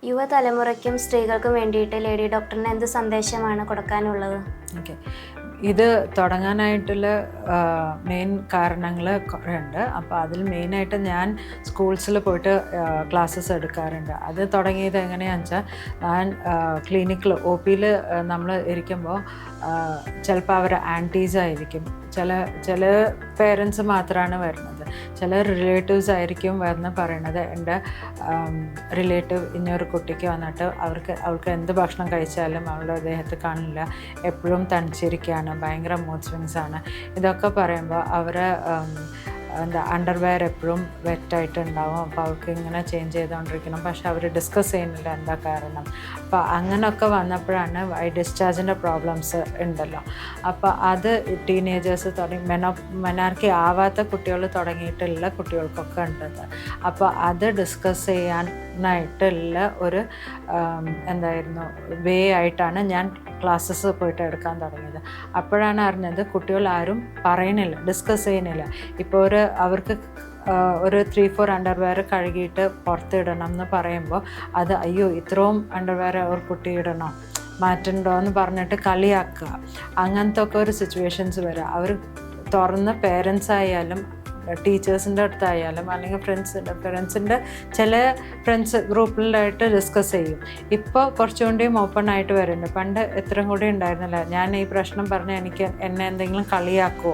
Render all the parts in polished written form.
യുവതലമുറയ്ക്കും സ്ത്രീകൾക്കും വേണ്ടിയിട്ട് ലേഡി ഡോക്ടറിന് എന്ത് സന്ദേശമാണ് കൊടുക്കാനുള്ളത്? ഓക്കെ, ഇത് തുടങ്ങാനായിട്ടുള്ള മെയിൻ കാരണങ്ങൾ കുറേ ഉണ്ട്. അപ്പോൾ അതിൽ മെയിനായിട്ട് ഞാൻ സ്കൂൾസിൽ പോയിട്ട് ക്ലാസ്സസ് എടുക്കാറുണ്ട്. അത് തുടങ്ങിയത് എങ്ങനെയാണെന്ന് വെച്ചാൽ, ഞാൻ ക്ലിനിക്കിൽ OPയിൽ നമ്മൾ ഇരിക്കുമ്പോൾ ചിലപ്പോൾ അവർ ആൻറ്റീസായിരിക്കും, ചില പേരൻസ് മാത്രമാണ് വരുന്നത്, ചില റിലേറ്റീവ്സ് ആയിരിക്കും വന്ന് പറയണത് എൻ്റെ റിലേറ്റീവ് ഇന്നൊരു കുട്ടിക്ക് വന്നിട്ട് അവൾക്ക് എന്ത് ഭക്ഷണം കഴിച്ചാലും അവളുടെ ദേഹത്ത് കാണില്ല, എപ്പോഴും തണിച്ചിരിക്കുകയാണ്, ഭയങ്കര മൂഡ് സ്വിങ്സ് ആണ്. ഇതൊക്കെ പറയുമ്പോൾ അണ്ടർവെയർ എപ്പോഴും വെറ്റായിട്ടുണ്ടാവും. അപ്പോൾ അവർക്ക് ഇങ്ങനെ ചേഞ്ച് ചെയ്തുകൊണ്ടിരിക്കണം. പക്ഷെ അവർ ഡിസ്കസ് ചെയ്യുന്നില്ല എന്താ കാരണം. അപ്പോൾ അങ്ങനെയൊക്കെ വന്നപ്പോഴാണ് ഡിസ്ചാർജിൻ്റെ പ്രോബ്ലംസ് ഉണ്ടല്ലോ. അപ്പോൾ അത് ടീനേജേഴ്സ് മെനാർക്കി ആവാത്ത കുട്ടികൾ തുടങ്ങിയിട്ടുള്ള കുട്ടികൾക്കൊക്കെ ഉണ്ടത്. അപ്പോൾ അത് ഡിസ്കസ് ചെയ്യാനായിട്ടുള്ള ഒരു വേ ആയിട്ടാണ് ഞാൻ ക്ലാസ്സസ് പോയിട്ട് എടുക്കാൻ തുടങ്ങിയത്. അപ്പോഴാണ് അറിഞ്ഞത് കുട്ടികൾ ആരും പറയണില്ല, ഡിസ്കസ് ചെയ്യുന്നില്ല. ഇപ്പോൾ അവർക്ക് ഒരു 3-4 അണ്ടർവെയർ കഴുകിയിട്ട് പുറത്തിടണം എന്ന് പറയുമ്പോൾ അത് അയ്യോ ഇത്രയും അണ്ടർവെയർ അവർ കുട്ടി ഇടണം, മാറ്റണ്ടോ എന്ന് പറഞ്ഞിട്ട് കളിയാക്കുക. അങ്ങനത്തെ ഒക്കെ ഒരു സിറ്റുവേഷൻസ് വരിക. അവർ തുറന്ന് പേരൻസ് ആയാലും ടീച്ചേഴ്സിൻ്റെ അടുത്തായാലും അല്ലെങ്കിൽ ഫ്രണ്ട്സിൻ്റെ ചില ഫ്രണ്ട്സ് ഗ്രൂപ്പിലായിട്ട് ഡിസ്കസ് ചെയ്യും. ഇപ്പോൾ കുറച്ചുകൂടിയും ഓപ്പൺ ആയിട്ട് വരുന്നുണ്ട്. പണ്ട് ഇത്രയും കൂടി ഉണ്ടായിരുന്നില്ല. ഞാൻ ഈ പ്രശ്നം പറഞ്ഞ് എന്നെ എന്തെങ്കിലും കളിയാക്കുമോ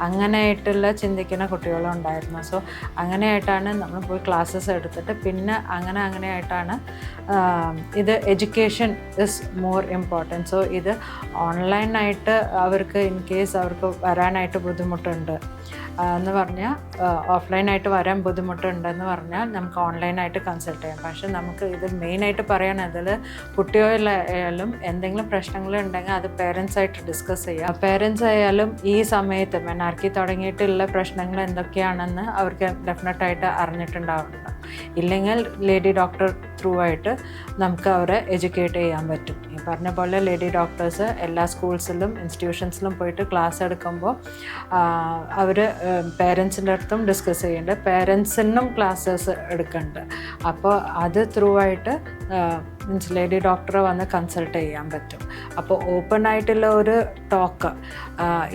അങ്ങനെയായിട്ടുള്ള ചിന്തിക്കുന്ന കുട്ടികളും ഉണ്ടായിരുന്നു. സോ അങ്ങനെയായിട്ടാണ് നമ്മൾ പോയി ക്ലാസ്സസ് എടുത്തിട്ട് പിന്നെ അങ്ങനെയായിട്ടാണ് ഇത് education is more important. So ഇത് ഓൺലൈനായിട്ട് അവർക്ക് ഇൻ കേസ് അവർക്ക് വരാനായിട്ട് ബുദ്ധിമുട്ടുണ്ട് എന്ന് പറഞ്ഞാൽ, ഓഫ്ലൈനായിട്ട് വരാൻ ബുദ്ധിമുട്ടുണ്ടെന്ന് പറഞ്ഞാൽ നമുക്ക് ഓൺലൈനായിട്ട് കൺസൾട്ട് ചെയ്യാം. പക്ഷെ നമുക്ക് ഇത് മെയിനായിട്ട് പറയാനതിൽ കുട്ടികളായാലും എന്തെങ്കിലും പ്രശ്നങ്ങളുണ്ടെങ്കിൽ അത് പേരൻസായിട്ട് ഡിസ്കസ് ചെയ്യുക. പേരൻസ് ആയാലും ഈ സമയത്ത് മെനാർക്കി തുടങ്ങിയിട്ടുള്ള പ്രശ്നങ്ങൾ എന്തൊക്കെയാണെന്ന് അവർക്ക് ഡെഫിനറ്റായിട്ട് അറിഞ്ഞിട്ടുണ്ടാവുന്നുണ്ട്. ഇല്ലെങ്കിൽ ലേഡി ഡോക്ടർ ത്രൂ ആയിട്ട് നമുക്ക് അവരെ എഡ്യൂക്കേറ്റ് ചെയ്യാൻ പറ്റും. ഈ പറഞ്ഞ പോലെ ലേഡി ഡോക്ടേഴ്സ് എല്ലാ സ്കൂൾസിലും ഇൻസ്റ്റിറ്റ്യൂഷൻസിലും പോയിട്ട് ക്ലാസ് എടുക്കുമ്പോൾ അവർ പേരൻസിൻ്റെ അടുത്തും ഡിസ്കസ് ചെയ്യുന്നുണ്ട്, പേരൻസിനും ക്ലാസ്സസ് എടുക്കുന്നുണ്ട്. അപ്പോൾ അത് ത്രൂ ആയിട്ട് മീൻസ് ലേഡി ഡോക്ടറെ വന്ന് കൺസൾട്ട് ചെയ്യാൻ പറ്റും. അപ്പോൾ ഓപ്പൺ ആയിട്ടുള്ള ഒരു ടോക്ക്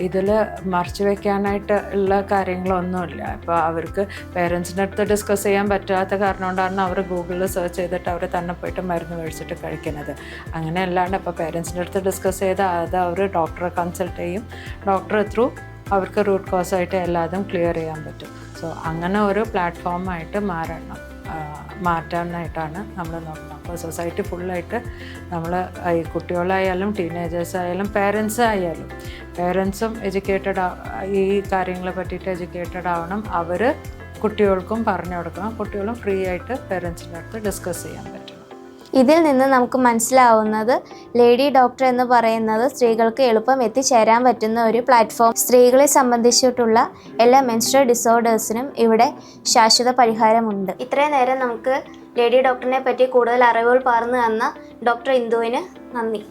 ഇതിൽ മറച്ചു വയ്ക്കാനായിട്ട് ഉള്ള കാര്യങ്ങളൊന്നുമില്ല. ഇപ്പോൾ അവർക്ക് പേരൻസിൻ്റെ അടുത്ത് ഡിസ്കസ് ചെയ്യാൻ പറ്റാത്ത കാരണം കൊണ്ടാണ് അവർ ഗൂഗിളിൽ സെർച്ച് ചെയ്തിട്ട് അവർ തന്നെ പോയിട്ട് മരുന്ന് മേടിച്ചിട്ട് കഴിക്കുന്നത്. അങ്ങനെ അല്ലാണ്ട് ഇപ്പോൾ പേരൻസിൻ്റെ അടുത്ത് ഡിസ്കസ് ചെയ്താൽ അത് അവർ ഡോക്ടറെ കൺസൾട്ട് ചെയ്യും. ഡോക്ടർ ത്രൂ അവർക്ക് റൂട്ട് കോസായിട്ട് എല്ലാതും ക്ലിയർ ചെയ്യാൻ പറ്റും. സോ അങ്ങനെ ഒരു പ്ലാറ്റ്ഫോമായിട്ട് മാറ്റാനായിട്ടാണ് നമ്മൾ നോക്കുന്നത്. അപ്പോൾ സൊസൈറ്റി ഫുള്ളായിട്ട് നമ്മൾ ഈ കുട്ടികളായാലും ടീനേജേഴ്സ് ആയാലും പേരൻസ് ആയാലും പേരൻസും ഈ കാര്യങ്ങളെ പറ്റിയിട്ട് എഡ്യൂക്കേറ്റഡ് ആവണം. അവർ കുട്ടികൾക്കും പറഞ്ഞു കൊടുക്കണം. കുട്ടികളും ഫ്രീ ആയിട്ട് പേരൻസിൻ്റെ അടുത്ത് ഡിസ്കസ് ചെയ്യാൻ പറ്റും. ഇതിൽ നിന്ന് നമുക്ക് മനസ്സിലാവുന്നത് ലേഡി ഡോക്ടർ എന്ന് പറയുന്നത് സ്ത്രീകൾക്ക് എളുപ്പം എത്തിച്ചേരാൻ പറ്റുന്ന ഒരു പ്ലാറ്റ്ഫോം. സ്ത്രീകളെ സംബന്ധിച്ചിട്ടുള്ള എല്ലാ മെൻസ്ട്രൽ ഡിസോർഡേഴ്സിനും ഇവിടെ ശാശ്വത പരിഹാരമുണ്ട്. ഇത്രയും നേരം നമുക്ക് ലേഡി ഡോക്ടറിനെ പറ്റി കൂടുതൽ അറിവുകൾ പകർന്നു തന്ന ഡോക്ടർ ഇന്ദുവിന് നന്ദി.